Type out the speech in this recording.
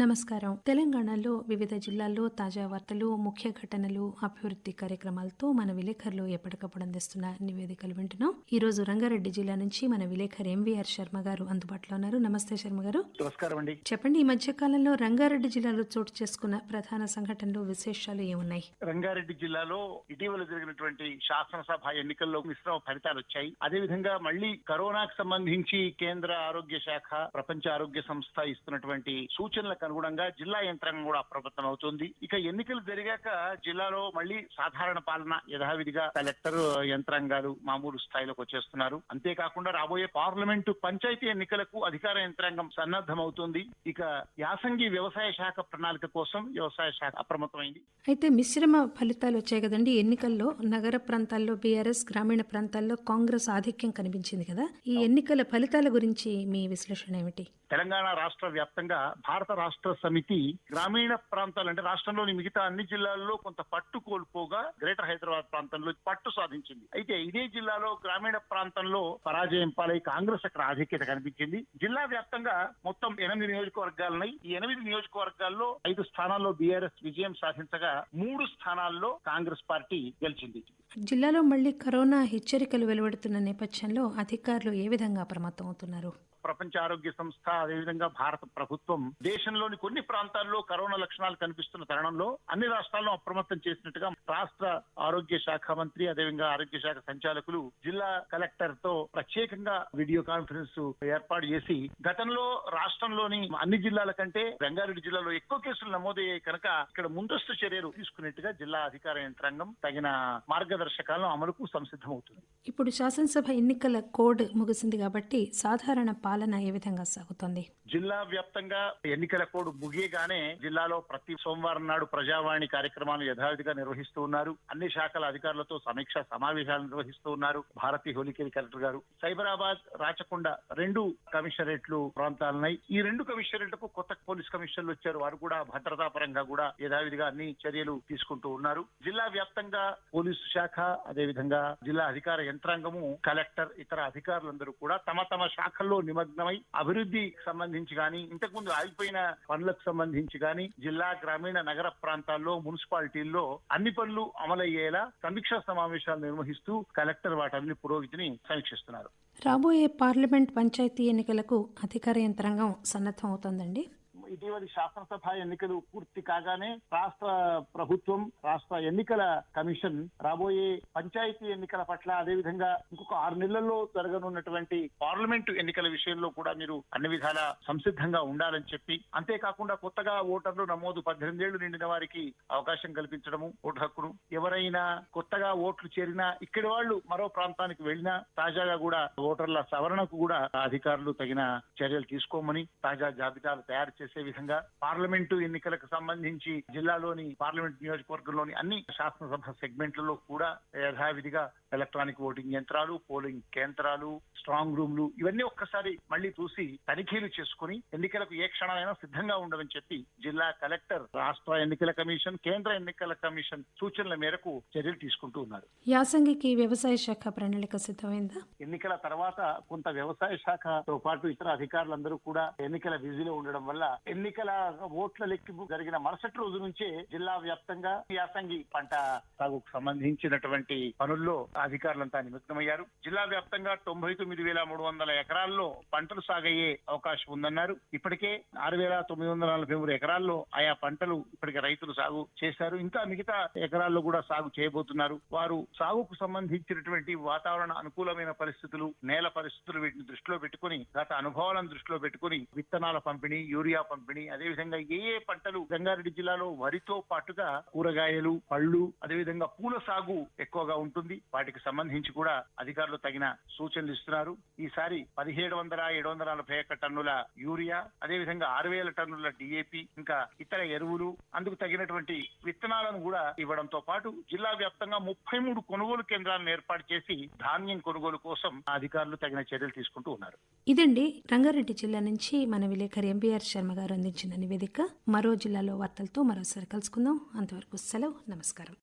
నమస్కారం. తెలంగాణలో వివిధ జిల్లాల్లో తాజా వార్తలు, ముఖ్య ఘటనలు, అభివృద్ధి కార్యక్రమాలతో మన విలేకరులు ఎప్పటికప్పుడు అందిస్తున్న నివేదికలు వింటున్నాం. ఈ రోజు రంగారెడ్డి జిల్లా నుంచి మన విలేకరు ఎంవీఆర్ శర్మ గారు అందుబాటులో ఉన్నారు. నమస్తే శర్మ గారు. నమస్కారం అండి. చెప్పండి, ఈ మధ్య కాలంలో రంగారెడ్డి జిల్లాలో చోటు చేసుకున్న ప్రధాన సంఘటనలు, విశేషాలు ఏమున్నాయి? రంగారెడ్డి జిల్లాలో ఇటీవల జరిగినటువంటి శాసనసభ ఎన్నికల్లో మిశ్రమ ఫలితాలు వచ్చాయి. అదేవిధంగా మళ్లీ కరోనాకు సంబంధించి కేంద్ర ఆరోగ్య శాఖ, ప్రపంచ ఆరోగ్య సంస్థ ఇస్తున్నటువంటి సూచనలకు అనుగుణంగా జిల్లా యంత్రాంగం కూడా అప్రమత్తం అవుతుంది. ఇక ఎన్నికలు జరిగాక జిల్లాలో మళ్లీ సాధారణ పాలన యథావిధిగా కలెక్టర్ యంత్రాంగాలు మామూలు స్థాయిలోకి వచ్చేస్తున్నారు. అంతేకాకుండా రాబోయే పార్లమెంటు, పంచాయతీ ఎన్నికలకు అధికార యంత్రాంగం సన్నద్ధమవుతుంది. ఇక యాసంగి వ్యవసాయ శాఖ ప్రణాళిక కోసం వ్యవసాయ శాఖ అప్రమత్తమైంది. అయితే మిశ్రమ ఫలితాలు వచ్చాయి కదండి ఎన్నికల్లో. నగర ప్రాంతాల్లో బీఆర్ఎస్, గ్రామీణ ప్రాంతాల్లో కాంగ్రెస్ ఆధిక్యం కనిపించింది కదా. ఈ ఎన్నికల ఫలితాల గురించి మీ విశ్లేషణ ఏమిటి? తెలంగాణ రాష్ట్ర వ్యాప్తంగా భారత రాష్ట్ర సమితి గ్రామీణ ప్రాంతాలు అంటే రాష్ట్రంలోని మిగతా అన్ని జిల్లాల్లో కొంత పట్టు కోల్పోగా గ్రేటర్ హైదరాబాద్ ప్రాంతంలో పట్టు సాధించింది. అయితే ఇదే జిల్లాలో గ్రామీణ ప్రాంతంలో పరాజయం పాలై కాంగ్రెస్ అక్కడ ఆధిక్యత కనిపించింది. జిల్లా వ్యాప్తంగా మొత్తం 8 నియోజకవర్గాలున్నాయి. ఈ 8 నియోజకవర్గాల్లో 5 స్థానాల్లో బీఆర్ఎస్ విజయం సాధించగా 3 స్థానాల్లో కాంగ్రెస్ పార్టీ గెలిచింది. జిల్లాలో మళ్లీ కరోనా హెచ్చరికలు వెలువడుతున్న నేపథ్యంలో అధికారులు ఏ విధంగా అప్రమత్తం అవుతున్నారు? ప్రపంచ ఆరోగ్య సంస్థ, అదేవిధంగా భారత ప్రభుత్వం దేశంలోని కొన్ని ప్రాంతాల్లో కరోనా లక్షణాలు కనిపిస్తున్న తరుణంలో అన్ని రాష్ట్రాలను అప్రమత్తం చేసినట్టుగా రాష్ట్ర ఆరోగ్య శాఖ మంత్రి, అదేవిధంగా ఆరోగ్య శాఖ సంచాలకులు జిల్లా కలెక్టర్ తో ప్రత్యేకంగా వీడియో కాన్ఫరెన్స్ ఏర్పాటు చేసి గతంలో రాష్ట్రంలోని అన్ని జిల్లాల కంటే రంగారెడ్డి జిల్లాలో ఎక్కువ కేసులు నమోదయ్యాయి కనుక ఇక్కడ ముందస్తు చర్యలు తీసుకున్నట్టుగా జిల్లా అధికార యంత్రాంగం తగిన మార్గదర్శకాలను అమలుకు సంసిద్ధమవుతుంది. ఇప్పుడు శాసనసభ ఎన్నికల కోడ్ ముగిసింది కాబట్టి సాధారణ పాలన ఏ విధంగా సాగుతోంది? జిల్లా వ్యాప్తంగా ఎన్నికల కోడ్ ముగియగానే జిల్లాలో ప్రతి సోమవారం నాడు ప్రజావాణి కార్యక్రమాలు యథావిధిగా నిర్వహిస్తూ ఉన్నారు. అన్ని శాఖల అధికారులతో సమీక్ష సమావేశాలు నిర్వహిస్తూ ఉన్నారు. భారతి హోలికేరి కలెక్టర్ గారు సైబరాబాద్, రాచకొండ 2 కమిషనరేట్లు ప్రాంతాలున్నాయి. ఈ 2 కమిషనరేట్లకు కొత్త పోలీస్ కమిషనర్లు వచ్చారు. వారు కూడా భద్రతా పరంగా కూడా యథావిధిగా అన్ని చర్యలు తీసుకుంటూ ఉన్నారు. జిల్లా వ్యాప్తంగా పోలీసు శాఖ, అదేవిధంగా జిల్లా అధికార యంత్రాంగము, కలెక్టర్, ఇతర అధికారులందరూ కూడా తమ తమ శాఖల్లో నిమగ్నమై అభివృద్ధికి సంబంధించి గాని, ఇంతకుముందు ఆగిపోయిన పనులకు సంబంధించి గాని జిల్లా, గ్రామీణ, నగర ప్రాంతాల్లో, మున్సిపాలిటీల్లో అన్ని పనులు అమలయ్యేలా సమీక్షా సమావేశాలు నిర్వహిస్తూ కలెక్టర్ వాటన్ని పురోగతిని సమీక్షిస్తున్నారు. రాబోయే పార్లమెంట్, పంచాయతీ ఎన్నికలకు అధికార యంత్రాంగం సన్నద్ధం అవుతోందండి. ఇటీవలి శాసనసభ ఎన్నికలు పూర్తి కాగానే రాష్ట్ర ప్రభుత్వం, రాష్ట్ర ఎన్నికల కమిషన్ రాబోయే పంచాయతీ ఎన్నికల పట్ల, అదేవిధంగా ఇంకొక 6 నెలల్లో జరగనున్నటువంటి పార్లమెంటు ఎన్నికల విషయంలో కూడా మీరు అన్ని విధాలా సంసిద్ధంగా ఉండాలని చెప్పి, అంతేకాకుండా కొత్తగా ఓటర్లు నమోదు 18 ఏళ్లు నిండిన వారికి అవకాశం కల్పించడము, ఓటు హక్కును, ఎవరైనా కొత్తగా ఓట్లు చేరినా, ఇక్కడి వాళ్ళు మరో ప్రాంతానికి వెళ్ళినా తాజాగా కూడా ఓటర్ల సవరణకు కూడా అధికారులు తగిన చర్యలు తీసుకోమని, తాజా జాబితాలు తయారు చేసే విధంగా పార్లమెంటు ఎన్నికలకు సంబంధించి జిల్లాలోని పార్లమెంట్ నియోజకవర్గంలోని అన్ని శాసనసభ సెగ్మెంట్లలో కూడా యథావిధిగా ఎలక్ట్రానిక్ ఓటింగ్ యంత్రాలు, పోలింగ్ కేంద్రాలు, స్ట్రాంగ్ రూమ్లు ఇవన్నీ ఒక్కసారి మళ్లీ చూసి తనిఖీలు చేసుకుని ఎన్నికలకు ఏ క్షణమైనా సిద్ధంగా ఉండవని చెప్పి జిల్లా కలెక్టర్, రాష్ట్ర ఎన్నికల కమిషన్, కేంద్ర ఎన్నికల కమిషన్ సూచనల మేరకు చర్యలు తీసుకుంటూ ఉన్నారు. యాసంగికి వ్యవసాయ శాఖ ప్రణాళిక సిద్ధమైందా? ఎన్నికల తర్వాత కొంత వ్యవసాయ శాఖతో పాటు ఇతర అధికారులందరూ కూడా ఎన్నికల బిజీలో ఉండడం వల్ల ఎన్నికల ఓట్ల లెక్కింపు జరిగిన మరుసటి రోజు నుంచే జిల్లా వ్యాప్తంగా యాసంగి పంట సాగుకు సంబంధించినటువంటి పనుల్లో అధికారులంతా నిమగ్నమయ్యారు. జిల్లా వ్యాప్తంగా 99,300 ఎకరాల్లో పంటలు సాగయ్యే అవకాశం ఉందన్నారు. ఇప్పటికే 6,943 ఎకరాల్లో ఆయా పంటలు ఇప్పటికే రైతులు సాగు చేశారు. ఇంకా మిగతా ఎకరాల్లో కూడా సాగు చేయబోతున్నారు. వారు సాగుకు సంబంధించినటువంటి వాతావరణ అనుకూలమైన పరిస్థితులు, నేల పరిస్థితులు, వీటిని దృష్టిలో పెట్టుకుని, గత అనుభవాలను దృష్టిలో పెట్టుకుని విత్తనాల పంపిణీ, యూరియా పంపిణీ, అదేవిధంగా ఏ పంటలు రంగారెడ్డి జిల్లాలో వరితో పాటుగా కూరగాయలు, పళ్ళు, అదేవిధంగా పూల సాగు ఎక్కువగా ఉంటుంది, వాటికి సంబంధించి కూడా అధికారులు తగిన సూచనలు ఇస్తున్నారు. ఈసారి 1,740 టన్నుల యూరియా, అదేవిధంగా 6,000 టన్నుల డిఏపి, ఇంకా ఇతర ఎరువులు, అందుకు తగినటువంటి విత్తనాలను కూడా ఇవ్వడంతో పాటు జిల్లా వ్యాప్తంగా 33 కొనుగోలు కేంద్రాలను ఏర్పాటు చేసి ధాన్యం కొనుగోలు కోసం అధికారులు తగిన చర్యలు తీసుకుంటూ ఉన్నారు. ఇదండి రంగారెడ్డి జిల్లా నుంచి మన విలేకరి ఎంవీఆర్ శర్మ గారు అందించిన నివేదిక. మరో జిల్లాలో వార్తలతో మరోసారి కలుసుకుందాం. అంతవరకు సెలవు. నమస్కారం.